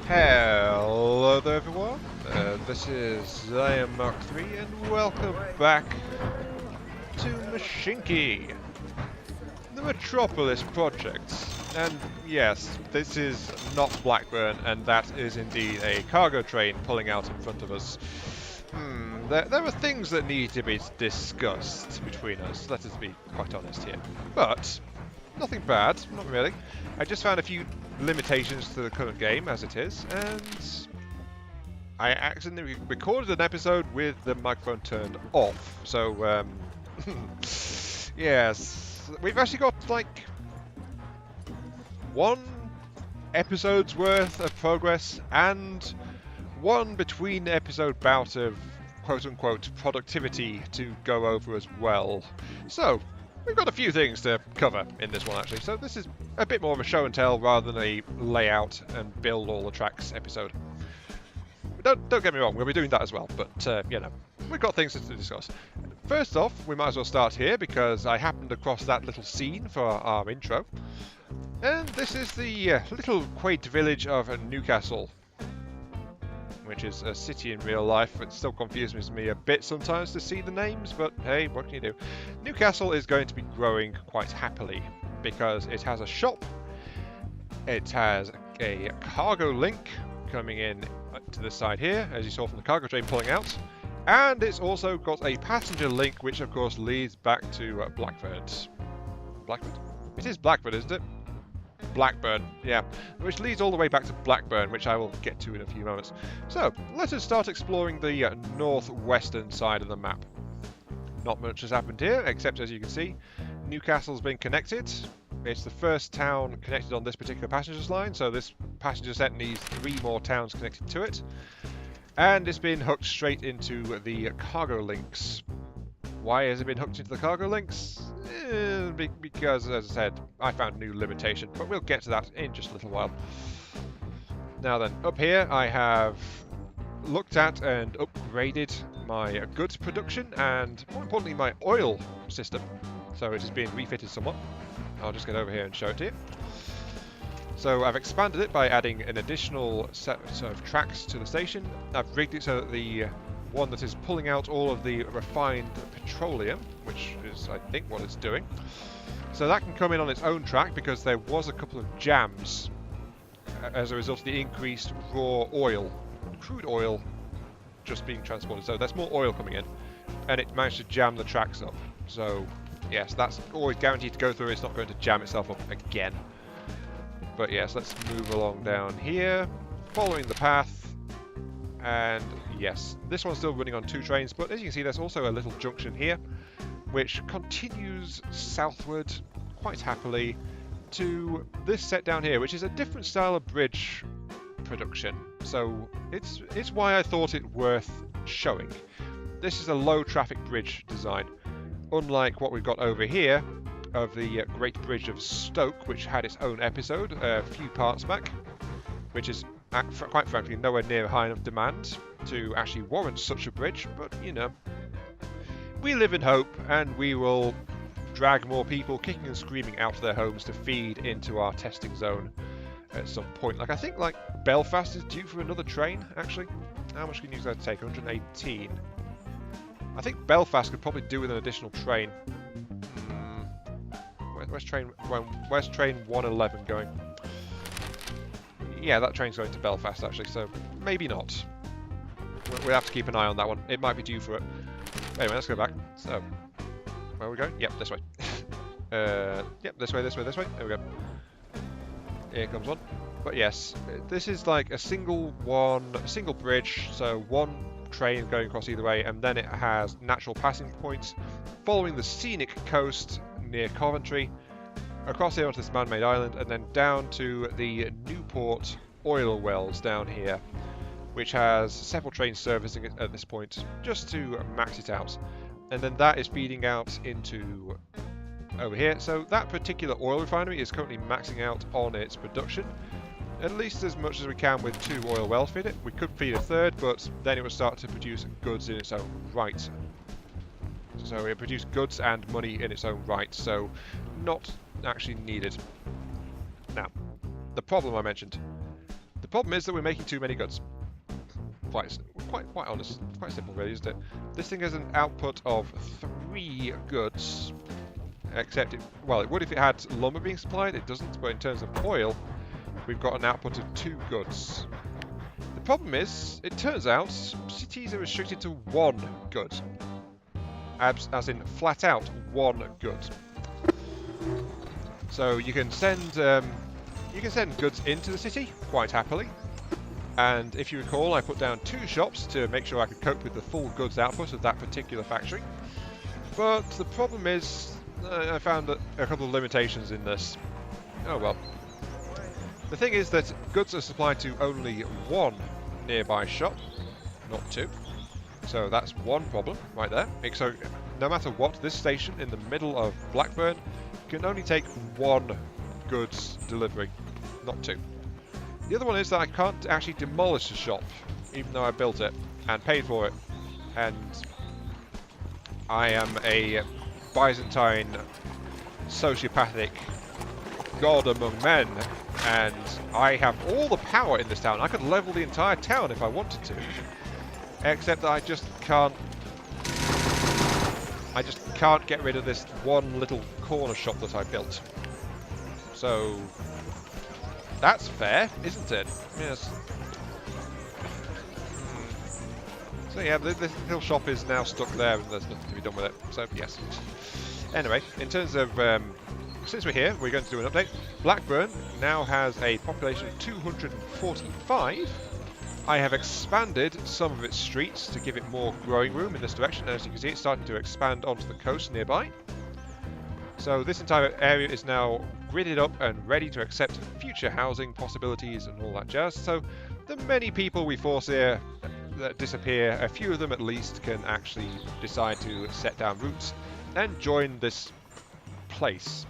Hello there everyone, this is I am Mark 3 and welcome back to Mashinky, the Metropolis project. And yes, this is not Blackburn, and that is indeed a cargo train pulling out in front of us. There are things that need to be discussed between us, let us be quite honest here. But nothing bad, not really. I just found a few limitations to the current game as it is, and I accidentally recorded an episode with the microphone turned off. So, yes, we've actually got like one episode's worth of progress and one between episode bout of quote-unquote productivity to go over as well. So, we've got a few things to cover in this one actually, so this is a bit more of a show and tell rather than a layout and build all the tracks episode. Don't get me wrong, we'll be doing that as well, but you know, we've got things to discuss. First off, we might as well start here because I happened across that little scene for our intro. And this is the little quaint village of Newcastle, which is a city in real life. It still confuses me a bit sometimes to see the names, but hey, what can you do? Newcastle is going to be growing quite happily because it has a shop, it has a cargo link coming in to the side here, as you saw from the cargo train pulling out, and it's also got a passenger link, which of course leads back to Blackford. Blackford? It is Blackford, isn't it? Blackburn, yeah, which leads all the way back to Blackburn, which I will get to in a few moments. So, let us start exploring the northwestern side of the map. Not much has happened here, except as you can see, Newcastle's been connected. It's the first town connected on this particular passenger line, so this passenger set needs 3 more towns connected to it. And it's been hooked straight into the cargo links. Why has it been hooked into the cargo links? Because, as I said, I found a new limitation, but we'll get to that in just a little while. Now then, up here I have looked at and upgraded my goods production and, more importantly, my oil system. So it is being refitted somewhat. I'll just get over here and show it to you. So I've expanded it by adding an additional set of tracks to the station. I've rigged it so that the one that is pulling out all of the refined petroleum, which is, I think, what it's doing. So that can come in on its own track because there was a couple of jams as a result of the increased raw oil, crude oil, just being transported. So there's more oil coming in, and it managed to jam the tracks up. So yes, that's always guaranteed to go through. It's not going to jam itself up again. But yes, let's move along down here, following the path. And yes, this one's still running on 2 trains, but as you can see, there's also a little junction here, which continues southward quite happily to this set down here, which is a different style of bridge production. So it's why I thought it worth showing. This is a low traffic bridge design, unlike what we've got over here of the Great Bridge of Stoke, which had its own episode a few parts back, which is quite frankly nowhere near high enough demand to actually warrant such a bridge, but you know, we live in hope and we will drag more people kicking and screaming out of their homes to feed into our testing zone at some point. Like I think like Belfast is due for another train actually. How much can you guys take? 118. I think Belfast could probably do with an additional train. Where's train 111 going? Yeah, that train's going to Belfast actually, so maybe not. We'll have to keep an eye on that one. It might be due for it. Anyway, let's go back. So, where are we going? Yep, this way. Yep, this way. There we go. Here comes one. But yes, this is like a single bridge, so one train going across either way, and then it has natural passing points following the scenic coast near Coventry, across here onto this man-made island, and then down to the Newport oil wells down here, which has several trains servicing it at this point, just to max it out. And then that is feeding out into over here. So that particular oil refinery is currently maxing out on its production, at least as much as we can with 2 oil wells feed it. We could feed a third, but then it would start to produce goods in its own right. So it produced goods and money in its own right, so not actually needed. Now, the problem I mentioned. The problem is that we're making too many goods. Quite honest. Quite simple, really, isn't it? This thing has an output of 3 goods. Except, it would if it had lumber being supplied. It doesn't, but in terms of oil, we've got an output of 2 goods. The problem is, it turns out, cities are restricted to 1 good. As in, flat out, 1 good. So you can send goods into the city, quite happily. And if you recall, I put down 2 shops to make sure I could cope with the full goods output of that particular factory. But the problem is, I found a couple of limitations in this. Oh well. The thing is that goods are supplied to only 1 nearby shop, not 2. So that's one problem right there. So no matter what, this station in the middle of Blackburn can only take 1 goods delivery, not 2. The other one is that I can't actually demolish the shop, even though I built it and paid for it. And I am a Byzantine sociopathic god among men, and I have all the power in this town. I could level the entire town if I wanted to, except that I just can't get rid of this one little corner shop that I built. So that's fair, isn't it? Yes. So yeah, this little shop is now stuck there and there's nothing to be done with it. So yes. Anyway, in terms of, since we're here, we're going to do an update. Blackburn now has a population of 245. I have expanded some of its streets to give it more growing room in this direction. As you can see, it's starting to expand onto the coast nearby. So this entire area is now gridded up and ready to accept future housing possibilities and all that jazz. So the many people we force here that disappear, a few of them at least can actually decide to set down roots and join this place.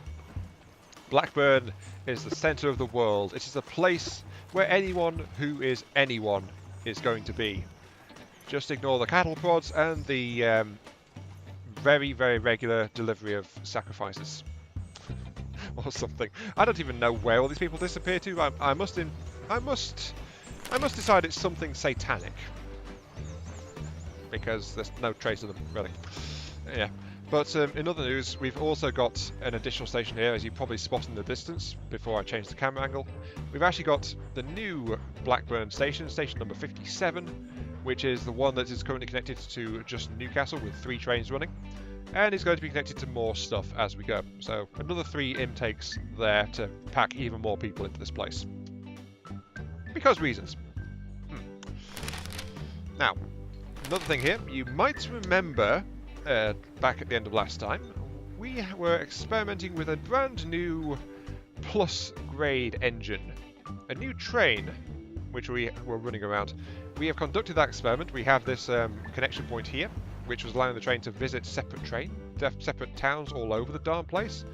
Blackburn is the centre of the world. It is a place where anyone who is anyone is going to be. Just ignore the cattle prods and the very, very regular delivery of sacrifices. Or something. I don't even know where all these people disappear to. I must decide it's something satanic. Because there's no trace of them, really. Yeah. But in other news, we've also got an additional station here, as you probably spot in the distance before I change the camera angle. We've actually got the new Blackburn station, station number 57, which is the one that is currently connected to just Newcastle with 3 trains running. And is going to be connected to more stuff as we go. So another 3 intakes there to pack even more people into this place. Because reasons. Now, another thing here, you might remember back at the end of last time, we were experimenting with a brand new plus grade engine. A new train, which we were running around. We have conducted that experiment. We have this connection point here, which was allowing the train to visit separate towns all over the darn place.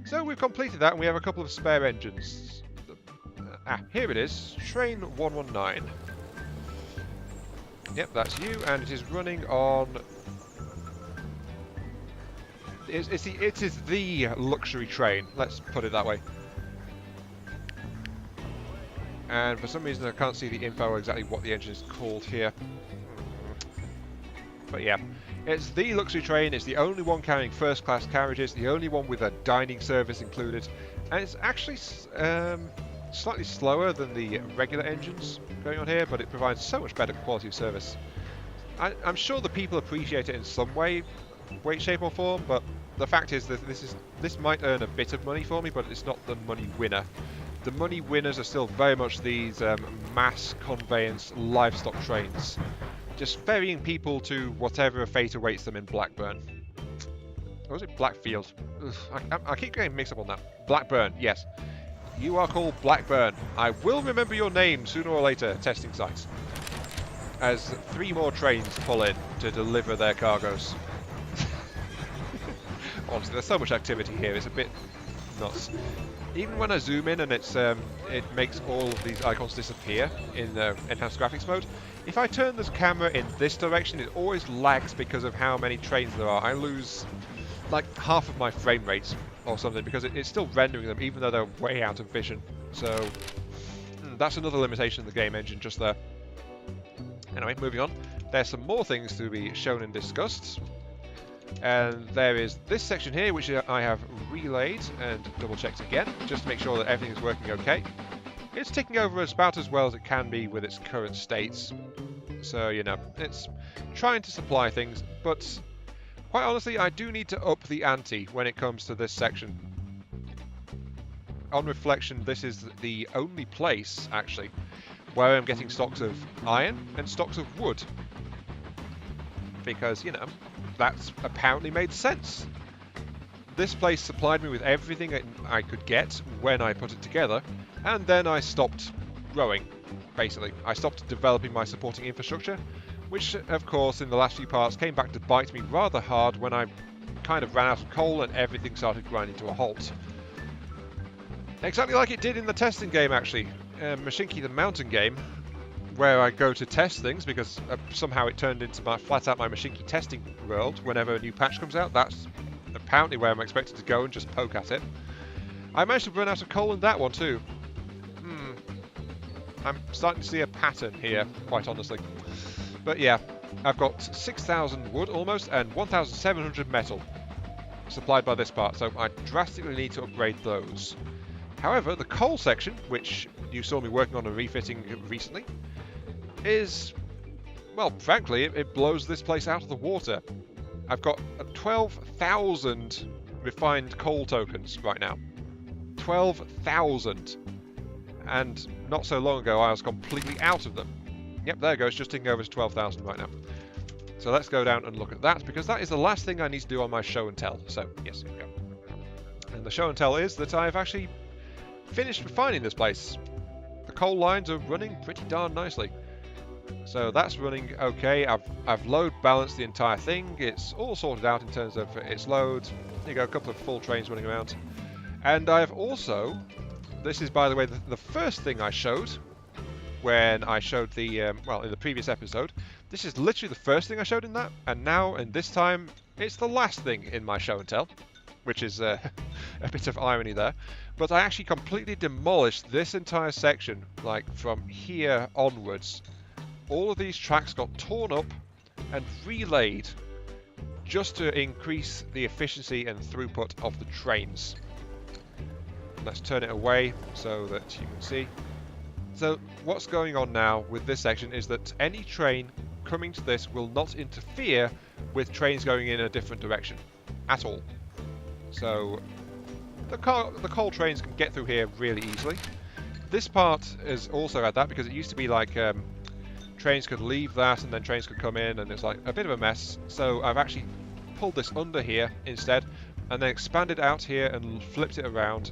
So we've completed that and we have a couple of spare engines. Here it is, train 119. Yep, that's you, and it is running on... It is the luxury train, let's put it that way. And for some reason I can't see the info or exactly what the engine is called here. But yeah, it's the luxury train, it's the only one carrying first class carriages, the only one with a dining service included, and it's actually slightly slower than the regular engines going on here, but it provides so much better quality of service. I'm sure the people appreciate it in some way, shape or form, but the fact is that this might earn a bit of money for me, but it's not the money winner. The money winners are still very much these mass conveyance livestock trains, just ferrying people to whatever fate awaits them in Blackburn. Or was it Blackfield? Ugh, I keep getting mixed up on that. Blackburn, yes. You are called Blackburn. I will remember your name sooner or later, testing sites. As 3 more trains pull in to deliver their cargoes. Honestly, there's so much activity here, it's a bit nuts. Even when I zoom in and it makes all of these icons disappear in enhanced graphics mode, if I turn this camera in this direction, it always lags because of how many trains there are. I lose like half of my frame rates or something because it's still rendering them even though they're way out of vision. So, That's another limitation of the game engine just there. Anyway, moving on. There's some more things to be shown and discussed. And there is this section here, which I have relayed and double-checked again, just to make sure that everything is working okay. It's ticking over about as well as it can be with its current states. So, you know, it's trying to supply things, but quite honestly, I do need to up the ante when it comes to this section. On reflection, this is the only place, actually, where I'm getting stocks of iron and stocks of wood. Because, you know, that's apparently made sense. This place supplied me with everything I could get when I put it together, and then I stopped growing, basically. I stopped developing my supporting infrastructure, which, of course, in the last few parts came back to bite me rather hard when I kind of ran out of coal and everything started grinding to a halt. Exactly like it did in the testing game, actually. Mashinky, the mountain game, where I go to test things, because somehow it turned into flat out my Mashinky testing world whenever a new patch comes out. That's apparently where I'm expected to go and just poke at it. I managed to run out of coal in that one too. I'm starting to see a pattern here, quite honestly. But yeah, I've got 6,000 wood almost and 1,700 metal supplied by this part, so I drastically need to upgrade those. However, the coal section, which you saw me working on and refitting recently, is, well, frankly, it blows this place out of the water. I've got 12,000 refined coal tokens right now. 12,000. And not so long ago, I was completely out of them. Yep, there it goes, just ticking over to 12,000 right now. So let's go down and look at that, because that is the last thing I need to do on my show and tell. So, yes, here we go. And the show and tell is that I've actually finished refining this place. The coal lines are running pretty darn nicely. So that's running okay. I've load balanced the entire thing. It's all sorted out in terms of its load. There you go, a couple of full trains running around. And I've also, this is by the way the first thing I showed when I showed the, well, in the previous episode. This is literally the first thing I showed in that, and now, and this time, it's the last thing in my show and tell, which is a bit of irony there. But I actually completely demolished this entire section, like from here onwards. All of these tracks got torn up and relaid just to increase the efficiency and throughput of the trains. Let's turn it away so that you can see. So what's going on now with this section is that any train coming to this will not interfere with trains going in a different direction at all. So the coal trains can get through here really easily. This part is also had that because it used to be like trains could leave that and then trains could come in, and it's like a bit of a mess. So I've actually pulled this under here instead and then expanded out here and flipped it around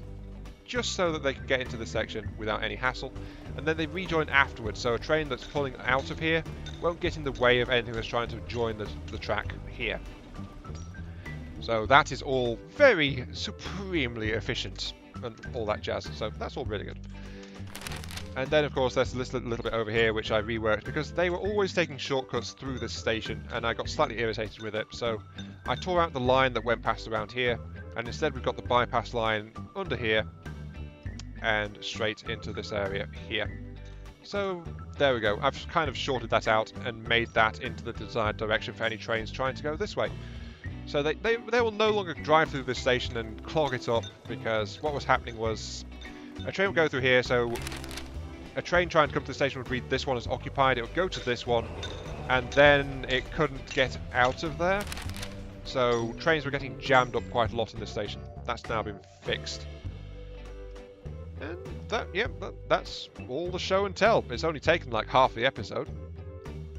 just so that they can get into the section without any hassle, and then they rejoin afterwards, so a train that's pulling out of here won't get in the way of anything that's trying to join the track here. So that is all very supremely efficient and all that jazz, so that's all really good. And then of course there's this little bit over here which I reworked because they were always taking shortcuts through this station and I got slightly irritated with it, so I tore out the line that went past around here, and instead we've got the bypass line under here and straight into this area here. So there we go. I've kind of shorted that out and made that into the desired direction for any trains trying to go this way. So they will no longer drive through this station and clog it up, because what was happening was a train would go through here, so a train trying to come to the station would read this one as occupied, it would go to this one, and then it couldn't get out of there. So trains were getting jammed up quite a lot in this station. That's now been fixed. And that's all the show and tell. It's only taken like half the episode.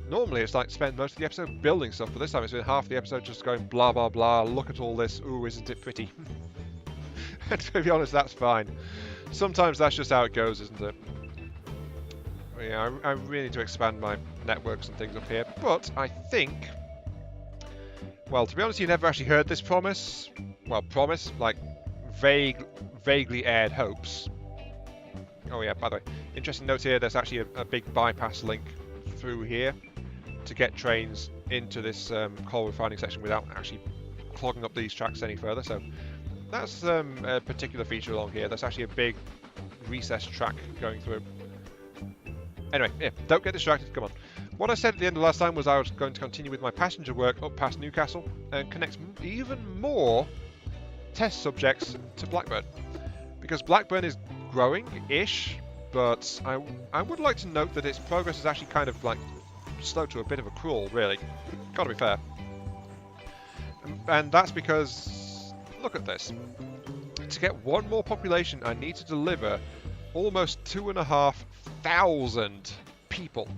Normally it's like spend most of the episode building stuff, but this time it's been half the episode just going blah blah blah, look at all this, ooh, isn't it pretty? And to be honest, that's fine. Sometimes that's just how it goes, isn't it? But yeah, I really need to expand my networks and things up here, but I think, well, to be honest, you never actually heard this promise. Well, promise, like vaguely aired hopes. Oh yeah, by the way, interesting note here, there's actually a big bypass link through here to get trains into this coal refining section without actually clogging up these tracks any further. So that's a particular feature along here. There's actually a big recessed track going through. Anyway, yeah, don't get distracted, come on. What I said at the end of last time was I was going to continue with my passenger work up past Newcastle and connect even more test subjects to Blackburn. Because Blackburn is growing-ish, but I would like to note that its progress is actually kind of like slowed to a bit of a crawl, really. Gotta be fair. And that's because, look at this. To get one more population, I need to deliver almost 2,500 people.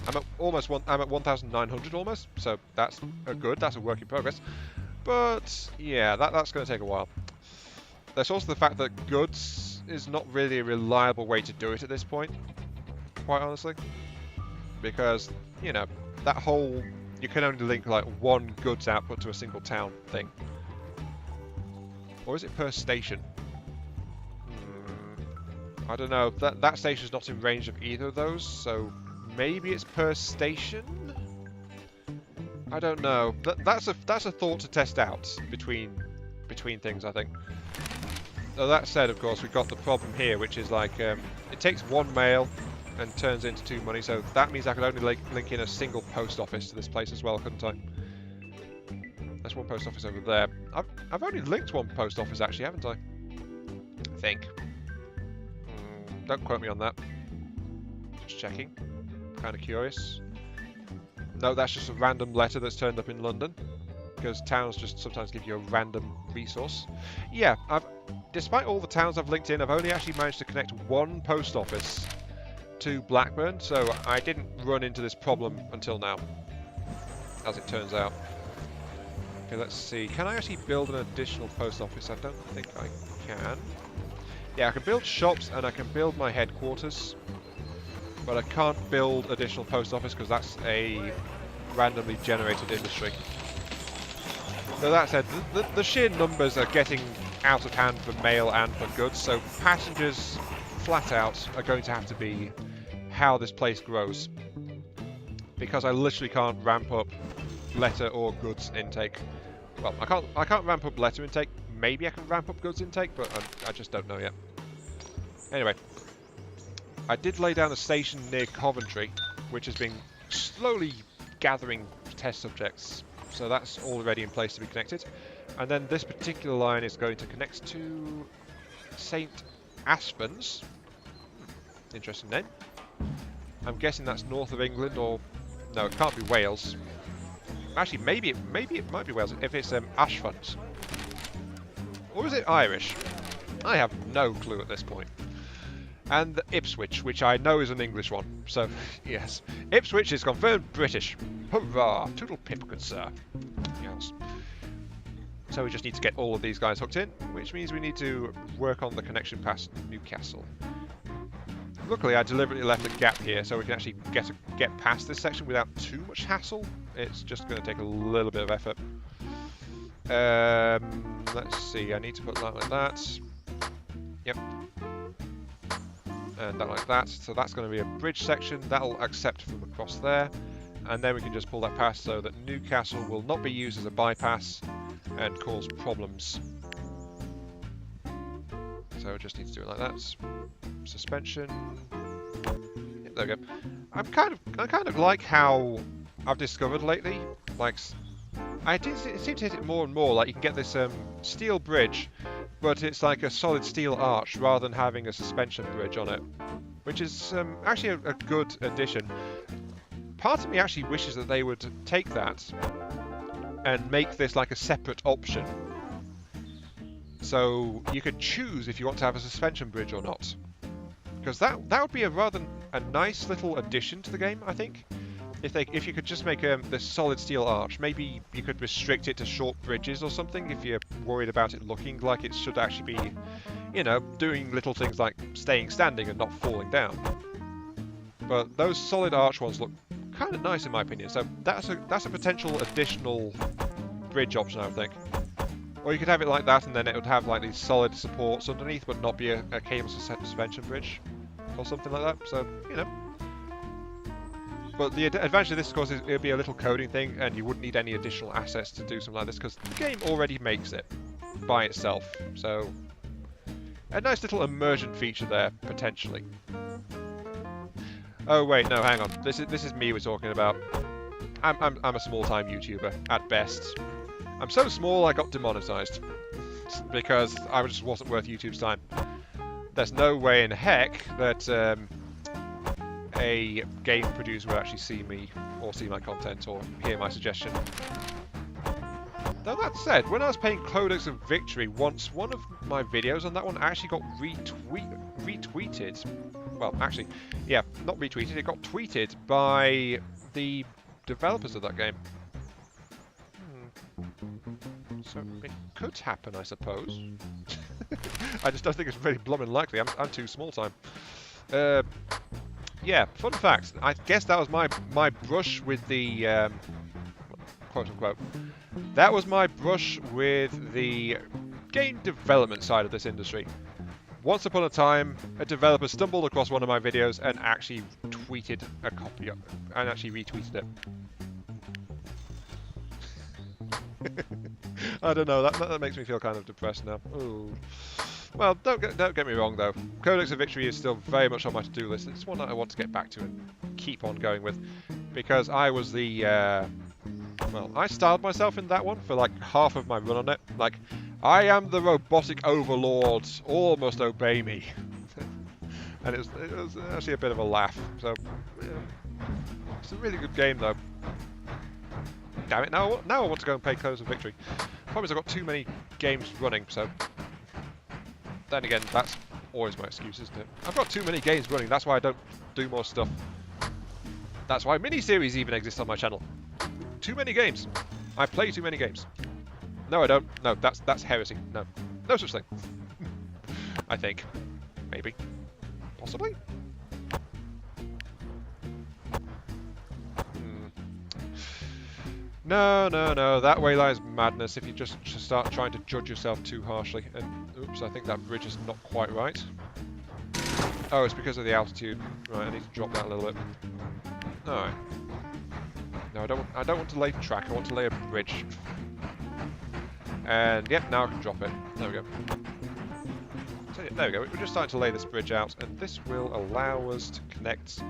I'm at 1,900 almost, so that's a work in progress. But yeah, that's going to take a while. There's also the fact that goods is not really a reliable way to do it at this point, quite honestly. Because, you know, that whole you can only link like one goods output to a single town thing. Or is it per station? I don't know. That station's not in range of either of those, so maybe it's per station? I don't know. That's a thought to test out between things, I think. So that said, of course, we've got the problem here, which is like it takes one mail and turns into 2 money, so that means I could only link in a single post office to this place as well, couldn't I? There's one post office over there. I've only linked one post office actually, haven't I think. Don't quote me on that. Just checking. Kind of curious. No, that's just a random letter that's turned up in London. Because towns just sometimes give you a random resource. Yeah, despite all the towns I've linked in, I've only actually managed to connect one post office to Blackburn, so I didn't run into this problem until now, as it turns out. Okay, let's see. Can I actually build an additional post office? I don't think I can. Yeah, I can build shops and I can build my headquarters, but I can't build additional post office because that's a randomly generated industry. So that said, the sheer numbers are getting out of hand for mail and for goods, so passengers flat out are going to have to be how this place grows. Because I literally can't ramp up letter or goods intake. Well, I can't ramp up letter intake. Maybe I can ramp up goods intake, but I just don't know yet. Anyway, I did lay down a station near Coventry, which has been slowly gathering test subjects. So that's already in place to be connected. And then this particular line is going to connect to St. Aspens. Interesting name. I'm guessing that's north of England, or no, it can't be Wales. Actually, maybe it might be Wales if it's Ashfont. Or is it Irish? I have no clue at this point. And Ipswich, which I know is an English one. So, yes. Ipswich is confirmed British. Hurrah! Toodle pip, good sir. Yes. So we just need to get all of these guys hooked in, which means we need to work on the connection past Newcastle. Luckily, I deliberately left a gap here so we can actually get past this section without too much hassle. It's just going to take a little bit of effort. Let's see, I need to put that like that. Yep. And that like that. So that's going to be a bridge section. That'll accept from across there. And then we can just pull that past so that Newcastle will not be used as a bypass and cause problems. So we just need to do it like that. Suspension. Yep, there we go. I kind of like how I've discovered lately, like I seem to hit it more and more. Like you can get this steel bridge, but it's like a solid steel arch rather than having a suspension bridge on it, which is actually a good addition. Part of me actually wishes that they would take that and make this like a separate option, so you could choose if you want to have a suspension bridge or not. Because that would be a nice little addition to the game, I think. If you could just make this solid steel arch, maybe you could restrict it to short bridges or something if you're worried about it looking like it should actually be, you know, doing little things like staying standing and not falling down. But those solid arch ones look kind of nice in my opinion, so that's a potential additional bridge option, I would think. Or you could have it like that and then it would have like these solid supports underneath but not be a cable suspension bridge or something like that, so, you know. But the advantage of this, of course, is it'll be a little coding thing, and you wouldn't need any additional assets to do something like this, because the game already makes it by itself. So, a nice little immersion feature there, potentially. Oh wait, no, hang on. This is me we're talking about. I'm a small-time YouTuber at best. I'm so small I got demonetized because I just wasn't worth YouTube's time. There's no way in heck that a game producer would actually see me or see my content or hear my suggestion. Though that said, when I was playing Codex of Victory, once one of my videos on that one actually got retweeted. Well, actually, yeah, not retweeted, it got tweeted by the developers of that game. So it could happen, I suppose. I just don't think it's very blooming likely. I'm too small time. Yeah, fun fact. I guess that was my brush with the quote unquote. That was my brush with the game development side of this industry. Once upon a time, a developer stumbled across one of my videos and actually tweeted a copy of it, and actually retweeted it. I don't know, that makes me feel kind of depressed now. Ooh. Well, don't get me wrong though. Codex of Victory is still very much on my to-do list. It's one that I want to get back to and keep on going with, because I was the well, I styled myself in that one for like half of my run on it. Like, I am the robotic overlord, all must obey me. And it was actually a bit of a laugh. So, yeah. It's a really good game though. Damn it, now I want to go and play Codex of Victory. The problem is I've got too many games running, so... Then again, that's always my excuse, isn't it? I've got too many games running, that's why I don't do more stuff. That's why mini-series even exist on my channel. Too many games. I play too many games. No, I don't. No, that's heresy. No. No such thing. I think. Maybe. Possibly? No, that way lies madness if you just start trying to judge yourself too harshly. And, oops, I think that bridge is not quite right. Oh, it's because of the altitude. Right, I need to drop that a little bit. Alright. No, I don't want to lay track, I want to lay a bridge. And, yep, now I can drop it. There we go. So, yeah, there we go, we're just starting to lay this bridge out, and this will allow us to connect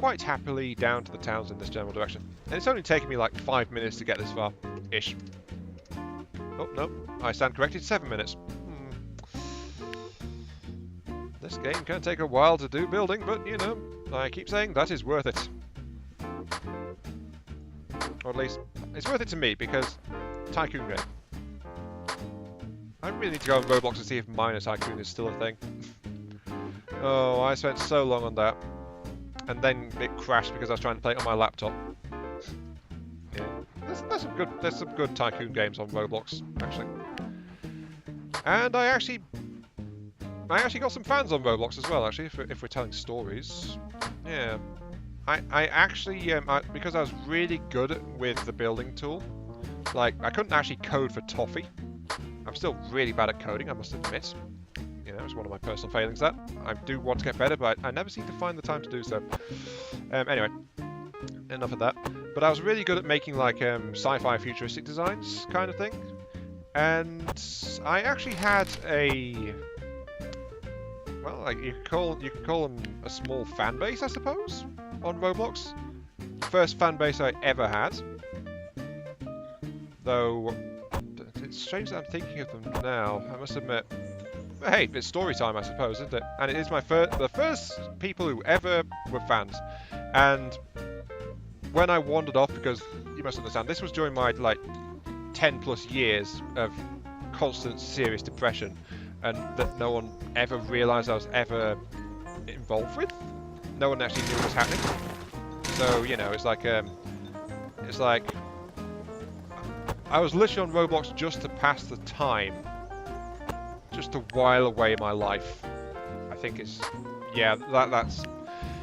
quite happily down to the towns in this general direction. And it's only taken me like 5 minutes to get this far-ish. Oh, no, I stand corrected, 7 minutes. This game can take a while to do building, but, you know, I keep saying that is worth it. Or at least, it's worth it to me, because Tycoon game. I really need to go on Roblox to see if Miner Tycoon is still a thing. Oh, I spent so long on that. And then it crashed because I was trying to play it on my laptop. Yeah, there's some good Tycoon games on Roblox, actually. And I actually got some fans on Roblox as well, actually, if we're telling stories. Yeah. I actually, because I was really good with the building tool, like, I couldn't actually code for toffee. I'm still really bad at coding, I must admit. You know, it's one of my personal failings that. I do want to get better, but I never seem to find the time to do so. Anyway, enough of that. But I was really good at making, like, sci-fi futuristic designs kind of thing. And I actually had a... Well, like, you could call them a small fan base, I suppose, on Roblox. First fan base I ever had. Though, it's strange that I'm thinking of them now, I must admit. But hey, it's story time, I suppose, isn't it? And it is the first people who ever were fans. And when I wandered off, because you must understand, this was during my, like, 10 plus years of constant serious depression. And that no one ever realised I was ever involved with. No one actually knew what was happening. So, you know, it's like I was literally on Roblox just to pass the time, just to while away my life. I think it's, yeah, that's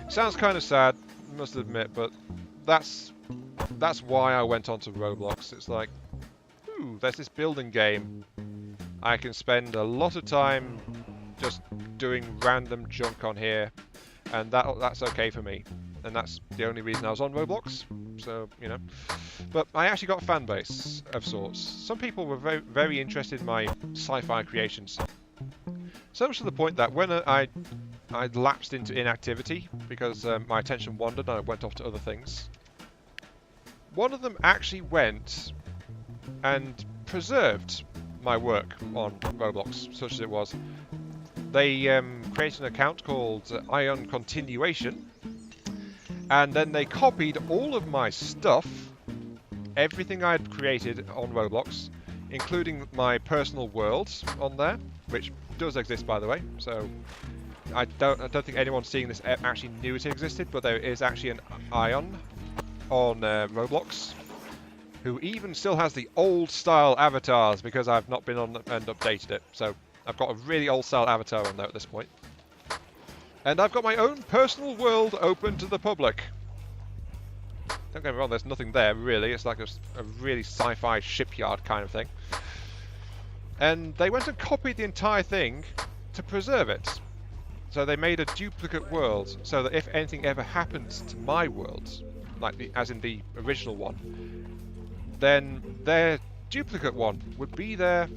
sounds kind of sad, must admit, but that's why I went onto Roblox. It's like, ooh, there's this building game. I can spend a lot of time just doing random junk on here, and that's okay for me. And that's the only reason I was on Roblox, so, you know. But I actually got a fan base of sorts. Some people were very, very interested in my sci-fi creations. So much to the point that when I I lapsed into inactivity because my attention wandered and I went off to other things. One of them actually went and preserved my work on Roblox, such as it was. They created an account called Ion Continuation, and then they copied all of my stuff, everything I'd created on Roblox, including my personal worlds on there, which does exist, by the way. So I don't think anyone seeing this actually knew it existed, but there is actually an Ion on Roblox, who even still has the old style avatars because I've not been on and updated it. So I've got a really old style avatar on there at this point. And I've got my own personal world open to the public. Don't get me wrong, there's nothing there really. It's like a really sci-fi shipyard kind of thing. And they went and copied the entire thing to preserve it. So they made a duplicate world so that if anything ever happens to my world, like as in the original one, then their duplicate one would be there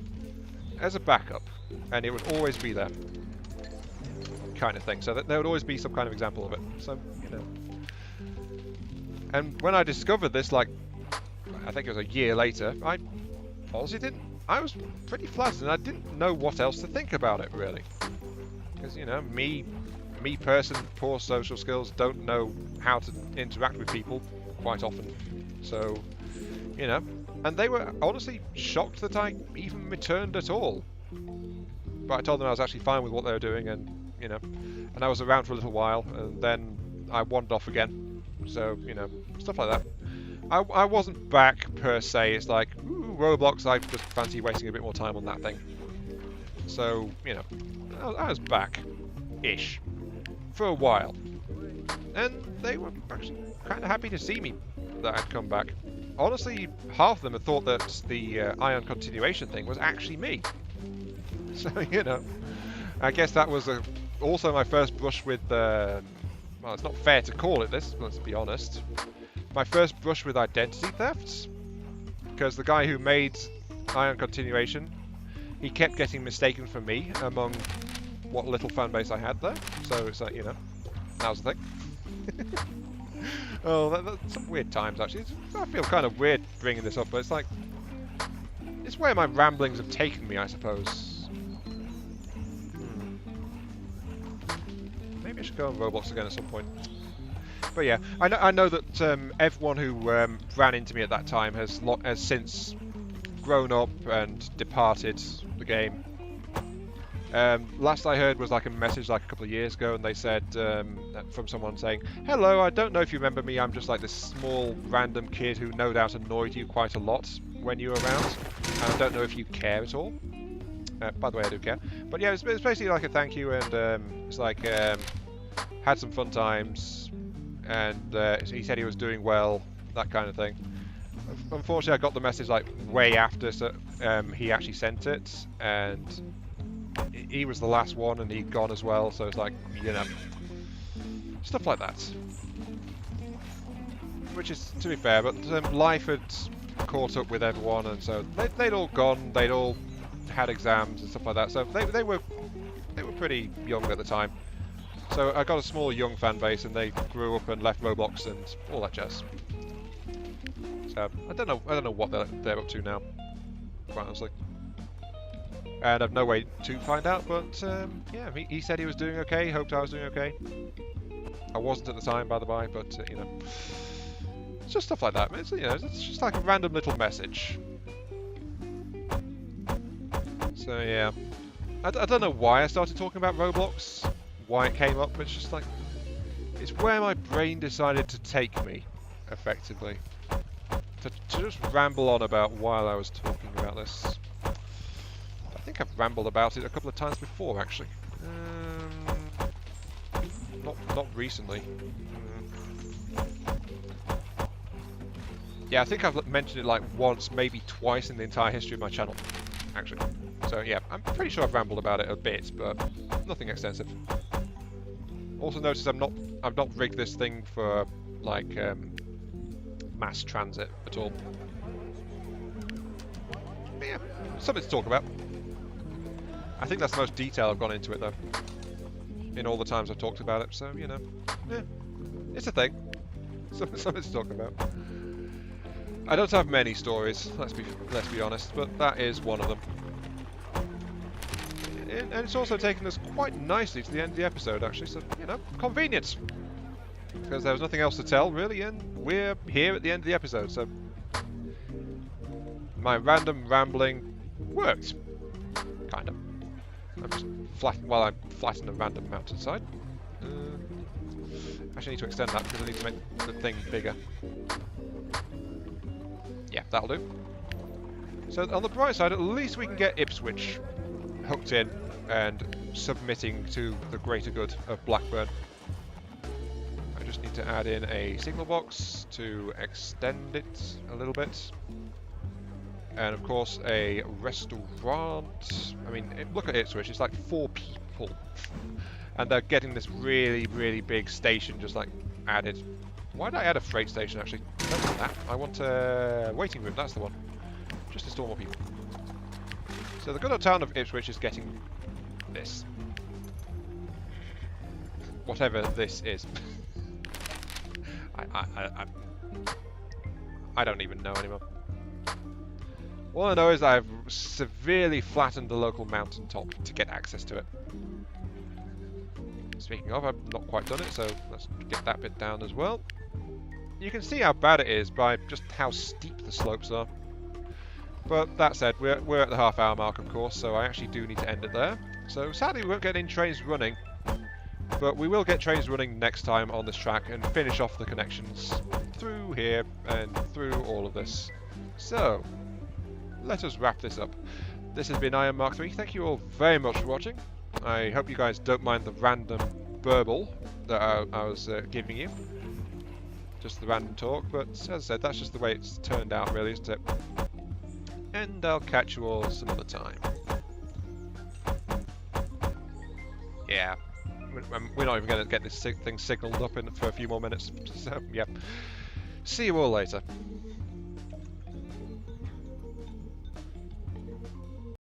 as a backup, and it would always be there, kind of thing. So that there would always be some kind of example of it. So, you know. And when I discovered this, like, I think it was a year later, I honestly didn't. I was pretty flattered, and I didn't know what else to think about it, really. Because, you know, me person, poor social skills, don't know how to interact with people quite often. So, you know, and they were honestly shocked that I even returned at all. But I told them I was actually fine with what they were doing, and, you know, and I was around for a little while, and then I wandered off again. So, you know, stuff like that. I wasn't back per se. It's like, ooh, Roblox, I just fancy wasting a bit more time on that thing. So, you know, I was back-ish for a while. And they were actually kind of happy to see me that I'd come back. Honestly, half of them had thought that the Ion Continuation thing was actually me. So, you know, I guess that was also my first brush with, well, it's not fair to call it this, let's be honest. My first brush with identity thefts. Because the guy who made Ion Continuation, he kept getting mistaken for me among what little fan base I had there. So it's like, you know, that was the thing. Oh, that's some weird times, actually. I feel kind of weird bringing this up, but it's like, it's where my ramblings have taken me, I suppose. Maybe I should go on Roblox again at some point. But yeah, I know that everyone who ran into me at that time has since grown up and departed the game. Last I heard was like a message like a couple of years ago, and they said from someone saying, "Hello, I don't know if you remember me. I'm just like this small random kid who no doubt annoyed you quite a lot when you were around, and I don't know if you care at all." By the way, I do care. But yeah, it's basically like a thank you, and it's like had some fun times, and he said he was doing well, that kind of thing. Unfortunately, I got the message like way after he actually sent it, and he was the last one, and he'd gone as well. So it's like, you know, stuff like that. Which is, to be fair, but life had caught up with everyone, and so they'd all gone. They'd all had exams and stuff like that. So they were pretty young at the time. So I got a small young fan base, and they grew up and left Roblox and all that jazz. So I don't know what they're up to now, quite honestly. And I've no way to find out, but yeah, he said he was doing okay, hoped I was doing okay. I wasn't at the time, by the by, but you know, it's just stuff like that. It's, you know, it's just like a random little message. So yeah, I don't know why I started talking about Roblox, why it came up, but it's just like, it's where my brain decided to take me, effectively. To just ramble on about while I was talking about this. I think I've rambled about it a couple of times before, actually. Not recently. Yeah, I think I've mentioned it like once, maybe twice in the entire history of my channel, actually. So yeah, I'm pretty sure I've rambled about it a bit, but nothing extensive. Also notice I've not rigged this thing for like mass transit at all. But yeah, something to talk about. I think that's the most detail I've gone into it though. in all the times I've talked about it, so, you know, yeah, it's a thing. Something to talk about. I don't have many stories, let's be honest, but that is one of them. And it's also taken us quite nicely to the end of the episode, actually, so, you know, convenient. Because there was nothing else to tell, really, and we're here at the end of the episode, so my random rambling worked. Kind of. I'm just I'm flattening a random mountainside. Actually, I need to extend that because I need to make the thing bigger. Yeah, that'll do. So on the bright side, at least we can get Ipswich hooked in and submitting to the greater good of Blackburn. I just need to add in a signal box to extend it a little bit. And of course a restaurant. I mean, look at Ipswich, it's like 4 people. And they're getting this really, really big station just like added. Why did I add a freight station actually? Don't want that. I want a waiting room, that's the one. Just to store more people. So the good old town of Ipswich is getting this. Whatever this is. I don't even know anymore. All I know is I've severely flattened the local mountaintop to get access to it. Speaking of, I've not quite done it, so let's get that bit down as well. You can see how bad it is by just how steep the slopes are. But that said, we're at the half-hour mark, of course, so I actually do need to end it there. So sadly, we won't get any trains running, but we will get trains running next time on this track and finish off the connections through here and through all of this. So, let us wrap this up. This has been Iron Mark 3. Thank you all very much for watching. I hope you guys don't mind the random burble that I was giving you. Just the random talk, but as I said, that's just the way it's turned out, really, isn't it? And I'll catch you all some other time. Yeah, we're not even going to get this thing signalled up for a few more minutes, so yeah. See you all later.